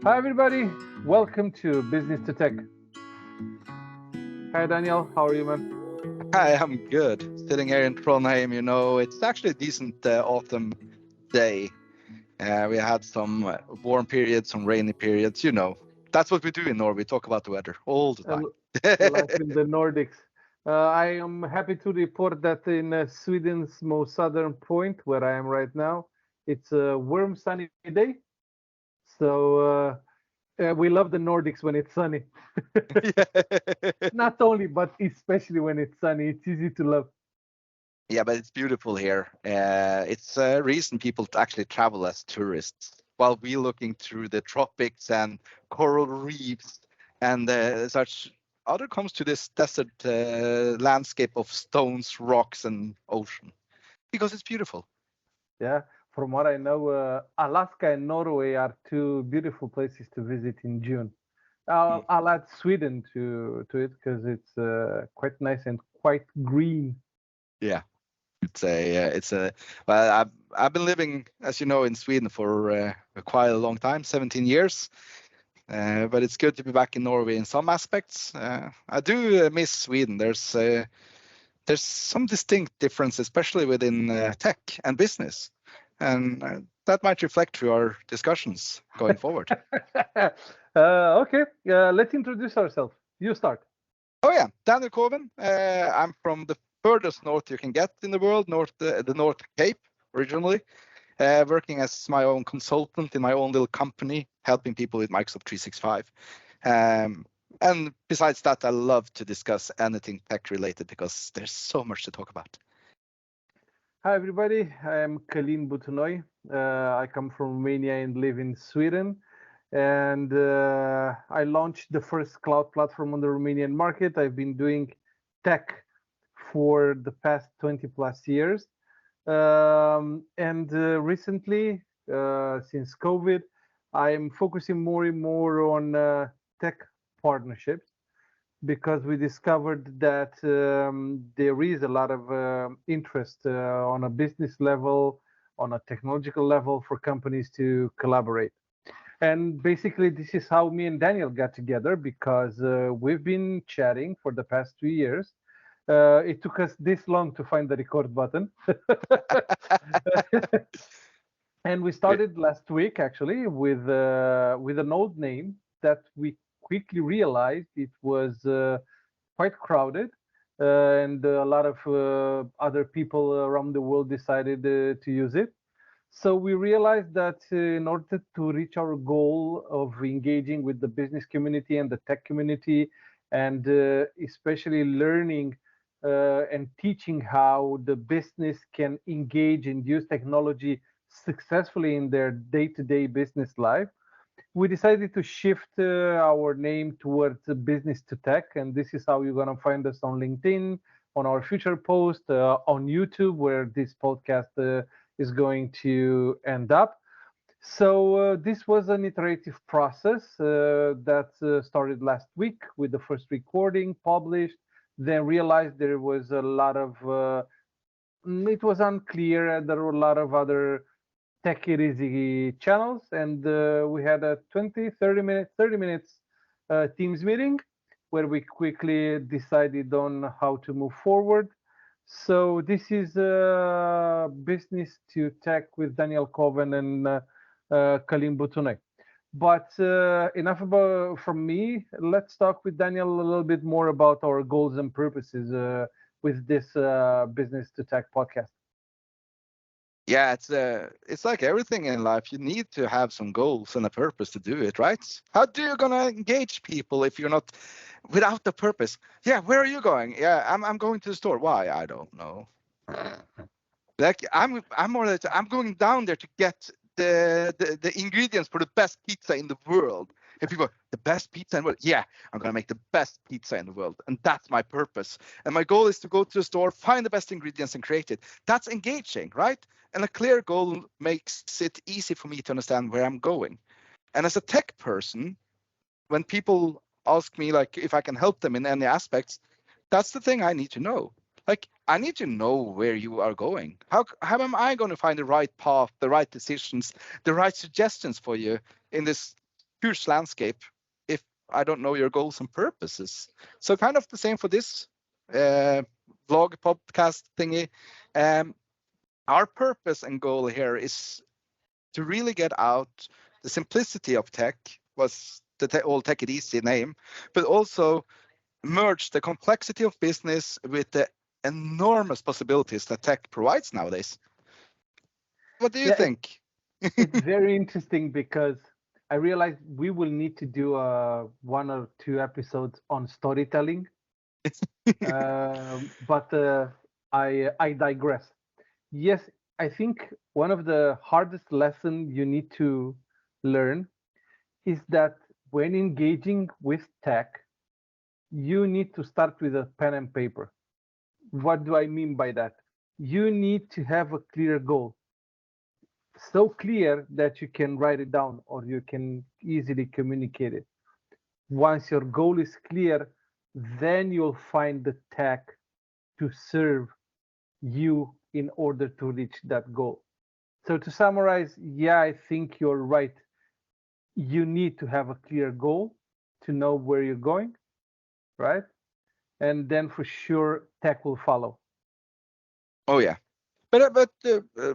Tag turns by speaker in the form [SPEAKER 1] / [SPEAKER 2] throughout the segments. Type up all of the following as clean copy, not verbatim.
[SPEAKER 1] Hi, everybody. Welcome to Business to Tech. Hi, Daniel. How are you, man?
[SPEAKER 2] Hi, I'm good. Sitting here in Trondheim, it's actually a decent autumn day. We had some warm periods, some rainy periods. That's what we do in Norway. We talk about the weather all the time.
[SPEAKER 1] Life in the Nordics. I am happy to report that in Sweden's most southern point, where I am right now, it's a warm, sunny day. So we love the Nordics when it's sunny. Not only, but especially when it's sunny. It's easy to love.
[SPEAKER 2] Yeah, but it's beautiful here. It's a reason people actually travel as tourists while we looking through the tropics and coral reefs and such. Other comes to this desert landscape of stones, rocks, and ocean because it's beautiful.
[SPEAKER 1] Yeah. From what I know, Alaska and Norway are two beautiful places to visit in June.
[SPEAKER 2] Mm.
[SPEAKER 1] I'll add Sweden to it because it's quite nice and quite green.
[SPEAKER 2] Yeah, it's a well, I've been living, as you know, in Sweden for quite a long time, 17 years. But it's good to be back in Norway in some aspects. I do miss Sweden. There's some distinct difference, especially within tech and business, and that might reflect through our discussions going forward.
[SPEAKER 1] Okay, let's introduce ourselves. You start.
[SPEAKER 2] Oh yeah, Daniel Coven. I'm from the furthest north you can get in the world, the North Cape originally. Working as my own consultant in my own little company, helping people with Microsoft 365. And besides that, I love to discuss anything tech related because there's so much to talk about.
[SPEAKER 1] Hi, everybody. I am Kalin Butunoy. I come from Romania and live in Sweden. And I launched the first cloud platform on the Romanian market. I've been doing tech for the past 20 plus years. And recently, since COVID, I'm focusing more and more on tech partnerships because we discovered that there is a lot of interest on a business level, on a technological level for companies to collaborate. And basically, this is how me and Daniel got together because we've been chatting for the past 2 years. It took us this long to find the record button. And we
[SPEAKER 2] Great.
[SPEAKER 1] started last week actually with an old name that we quickly realized it was quite crowded, and a lot of other people around the world decided to use it. So we realized that in order to reach our goal of engaging with the business community and the tech community, and especially learning and teaching how the business can engage and use technology successfully in their day-to-day business life, we decided to shift our name towards business to tech. And this is how you're going to find us on LinkedIn, on our future post, on YouTube, where this podcast is going to end up. So this was an iterative process that started last week with the first recording published, then realized there was a lot of it was unclear. There were a lot of other tech it easy channels, and we had a 20 30 minutes teams meeting where we quickly decided on how to move forward. So this is business to tech with Daniel Coven and Kalim Butunek. But enough about from me. Let's talk with Daniel a little bit more about our goals and purposes with this business to tech podcast.
[SPEAKER 2] Yeah, it's like everything in life. You need to have some goals and a purpose to do it, right? How do you gonna engage people if you're not without the purpose? Yeah, where are you going? Yeah, I'm going to the store. Why? I don't know. Like I'm more like I'm going down there to get the ingredients for the best pizza in the world. And people, the best pizza in the world. Yeah, I'm gonna make the best pizza in the world, and that's my purpose. And my goal is to go to the store, find the best ingredients, and create it. That's engaging, right? And a clear goal makes it easy for me to understand where I'm going. And as a tech person, when people ask me like if I can help them in any aspects, that's the thing I need to know. Like I need to know where you are going. How am I going to find the right path, the right decisions, the right suggestions for you in this huge landscape if I don't know your goals and purposes. So kind of the same for this vlog podcast thingy. Um, our purpose and goal here is to really get out the simplicity of tech, was the old Take It Easy name, but also merge the complexity of business with the enormous possibilities that tech provides nowadays. What do you
[SPEAKER 1] Yeah,
[SPEAKER 2] think?
[SPEAKER 1] it's very interesting because I realized we will need to do one or two episodes on storytelling. But I digress. Yes, I think one of the hardest lessons you need to learn is that when engaging with tech, you need to start with a pen and paper. What do I mean by that? You need to have a clear goal, so clear that you can write it down or you can easily communicate it. Once your goal is clear, then you'll find the tech to serve you in order to reach that goal. So to summarize, yeah, I think you're right. You need to have a clear goal to know where you're going, right? And then for sure tech will follow.
[SPEAKER 2] Oh yeah, but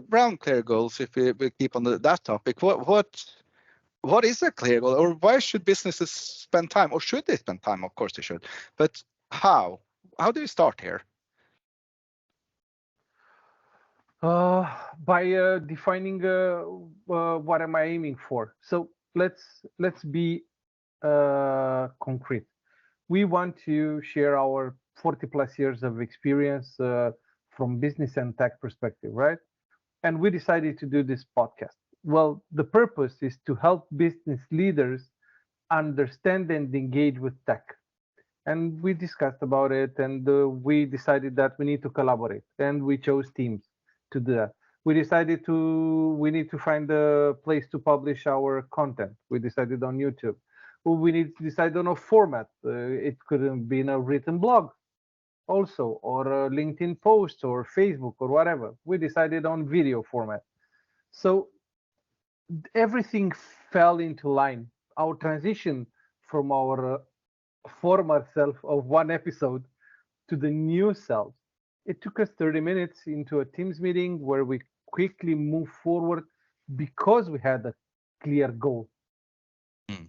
[SPEAKER 2] brown clear goals. If we keep on that topic, what is a clear goal, or why should businesses spend time, or should they spend time? Of course they should, but how? How do you start here?
[SPEAKER 1] By defining what am I aiming for. So let's be concrete. We want to share our 40 plus years of experience from business and tech perspective, right? And we decided to do this podcast. Well, the purpose is to help business leaders understand and engage with tech. And we discussed about it, and we decided that we need to collaborate, and we chose teams to do that. We decided we need to find a place to publish our content. We decided on YouTube. Well, we need to decide on a format. It could be in a written blog also, or a LinkedIn post, or Facebook, or whatever. We decided on video format. So everything fell into line. Our transition from our former self of one episode to the new self. It took us 30 minutes into a Teams meeting where we quickly moved forward because we had a clear goal.
[SPEAKER 2] Hmm.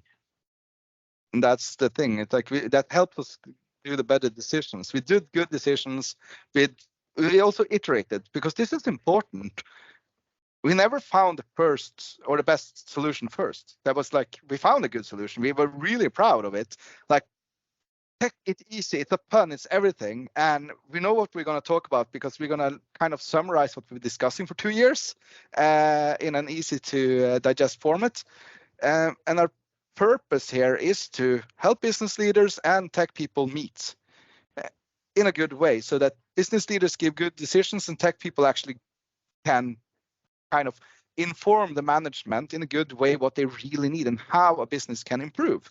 [SPEAKER 2] And that's the thing. It's like that helps us do the better decisions. We did good decisions. We also iterated, because this is important. We never found the first or the best solution first. That was like, we found a good solution. We were really proud of it. Like, Take It Easy. It's a pun. It's everything. And we know what we're going to talk about, because we're going to kind of summarize what we're discussing for 2 years in an easy to digest format. And our purpose here is to help business leaders and tech people meet in a good way, so that business leaders give good decisions and tech people actually can kind of inform the management in a good way what they really need and how a business can improve.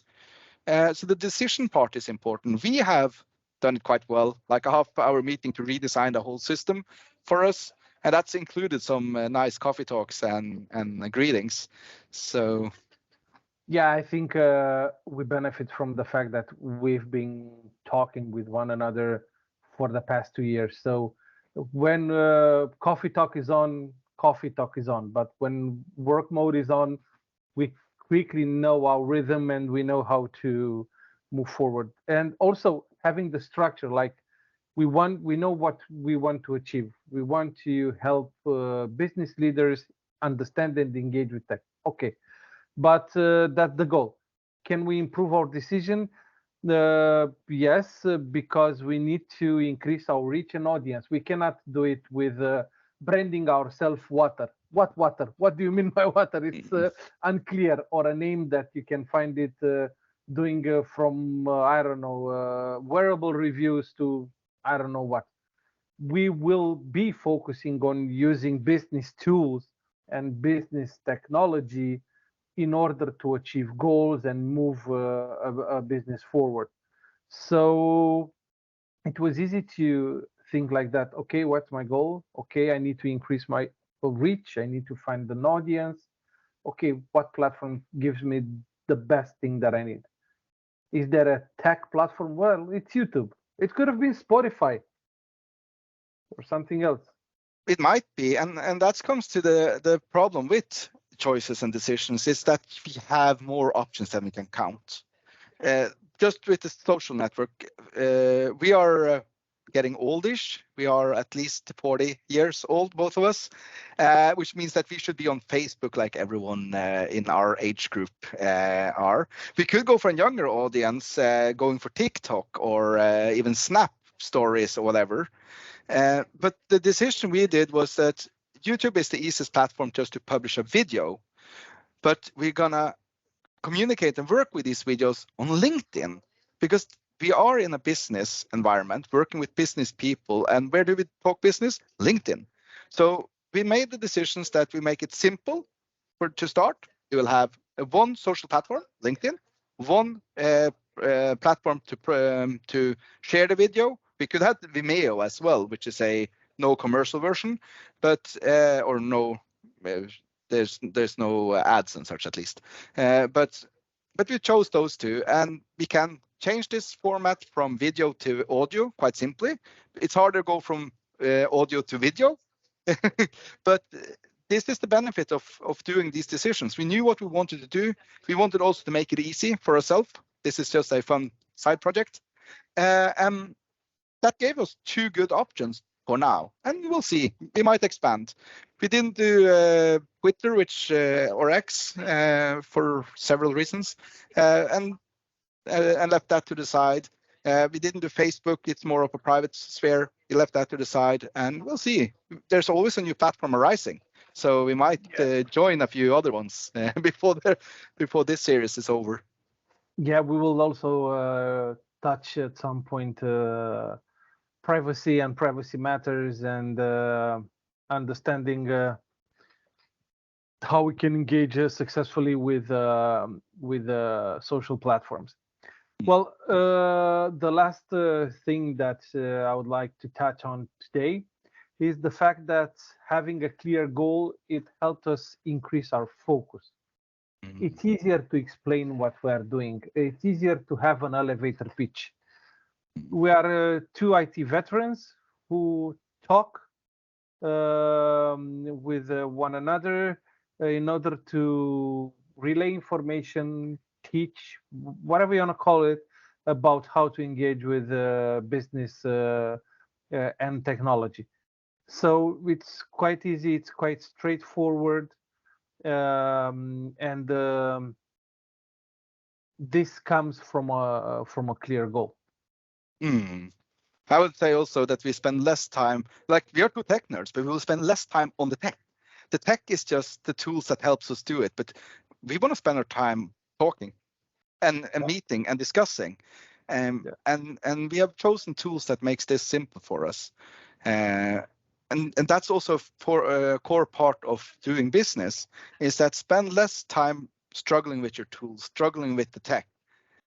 [SPEAKER 2] So the decision part is important. We have done it quite well, like a half-hour meeting to redesign the whole system for us, and that's included some nice coffee talks and greetings. So
[SPEAKER 1] Yeah, I think we benefit from the fact that we've been talking with one another for the past 2 years. So when coffee talk is on, coffee talk is on. But when work mode is on, we quickly know our rhythm and we know how to move forward. And also having the structure, like we know what we want to achieve. We want to help business leaders understand and engage with tech. Okay, but that's the goal. Can we improve our decision? Yes, because we need to increase our reach and audience. We cannot do it with branding ourselves water. What water? What do you mean by water? It's unclear, or a name that you can find it doing from, I don't know, wearable reviews to I don't know what. We will be focusing on using business tools and business technology in order to achieve goals and move a business forward. So it was easy to think like that. Okay, what's my goal? Okay, I need to increase my reach. I need to find an audience. Okay, what platform gives me the best thing that I need. Is there a tech platform? Well, it's YouTube. It could have been Spotify or something else.
[SPEAKER 2] It might be, and that comes to the problem with choices and decisions is that we have more options than we can count. Just with the social network, we are getting oldish. We are at least 40 years old, both of us, which means that we should be on Facebook like everyone in our age group are. We could go for a younger audience, going for TikTok or even Snap stories or whatever. But the decision we did was that YouTube is the easiest platform just to publish a video, but we're gonna communicate and work with these videos on LinkedIn because we are in a business environment working with business people. And where do we talk business? LinkedIn. So we made the decisions that we make it simple to start. We will have one social platform, LinkedIn, one platform to share the video. We could have Vimeo as well, which is a no commercial version, but or no, there's no ads and such at least. But we chose those two, and we can change this format from video to audio quite simply. It's harder to go from audio to video, but this is the benefit of doing these decisions. We knew what we wanted to do. We wanted also to make it easy for ourselves. This is just a fun side project. And that gave us two good options for now. And we'll see. We might expand. We didn't do Twitter, or X, for several reasons, and left that to the side. We didn't do Facebook. It's more of a private sphere. We left that to the side, and we'll see. There's always a new platform arising. So we might join a few other ones before this series is over.
[SPEAKER 1] Yeah, we will also touch at some point privacy and privacy matters and understanding how we can engage successfully with social platforms. Well, the last thing that I would like to touch on today is the fact that having a clear goal, it helped us increase our focus. It's easier to explain what we are doing. It's easier to have an elevator pitch. We are two IT veterans who talk with one another in order to relay information, teach, whatever you want to call it, about how to engage with business and technology. So it's quite easy, it's quite straightforward, and this comes from a clear goal.
[SPEAKER 2] I would say also that we spend less time, like we are two tech nerds, but we will spend less time on the tech. The tech is just the tools that helps us do it, but we want to spend our time talking and meeting and discussing. And we have chosen tools that makes this simple for us. And that's also for a core part of doing business, is that spend less time struggling with your tools, struggling with the tech.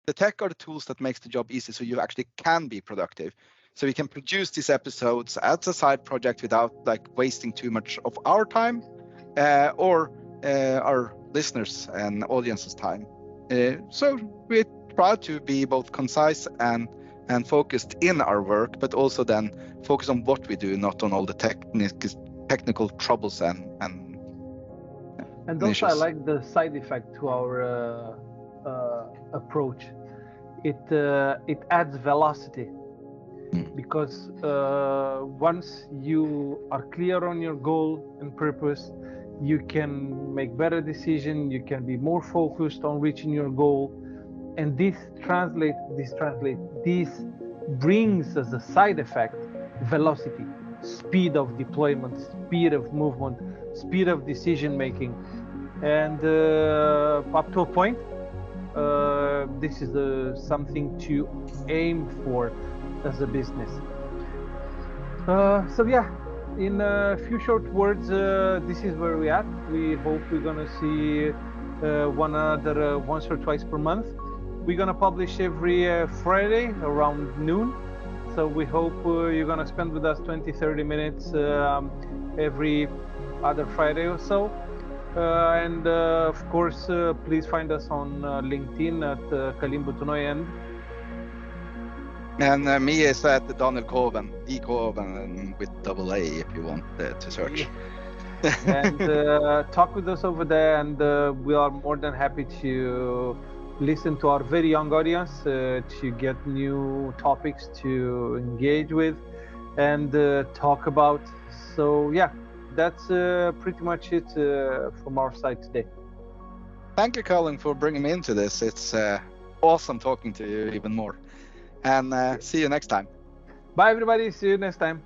[SPEAKER 2] The tech are the tools that makes the job easy, so you actually can be productive. So we can produce these episodes as a side project without like wasting too much of our time or our listeners and audience's time. So we try to be both concise and focused in our work, but also then focus on what we do, not on all the technical troubles and
[SPEAKER 1] also issues. I like the side effect to our approach. It adds velocity, because once you are clear on your goal and purpose, you can make better decisions, you can be more focused on reaching your goal, and this brings as a side effect velocity, speed of deployment, speed of movement, speed of decision making, and up to a point, this is something to aim for as a business. So yeah, in a few short words, this is where we're at. We hope we're gonna see one another once or twice per month. We're gonna publish every Friday around noon. So we hope you're gonna spend with us 20-30 minutes every other Friday or so. And of course, please find us on LinkedIn at Kalim Butunoy
[SPEAKER 2] And me is at Daniel Koven, E Koven with double A if you want to
[SPEAKER 1] yeah,
[SPEAKER 2] search.
[SPEAKER 1] and talk with us over there. And we are more than happy to listen to our very young audience to get new topics to engage with and talk about. So, yeah, that's pretty much it from our side today.
[SPEAKER 2] Thank you, Colin, for bringing me into this. It's awesome talking to you even more. And see you next time.
[SPEAKER 1] Bye, everybody. See you next time.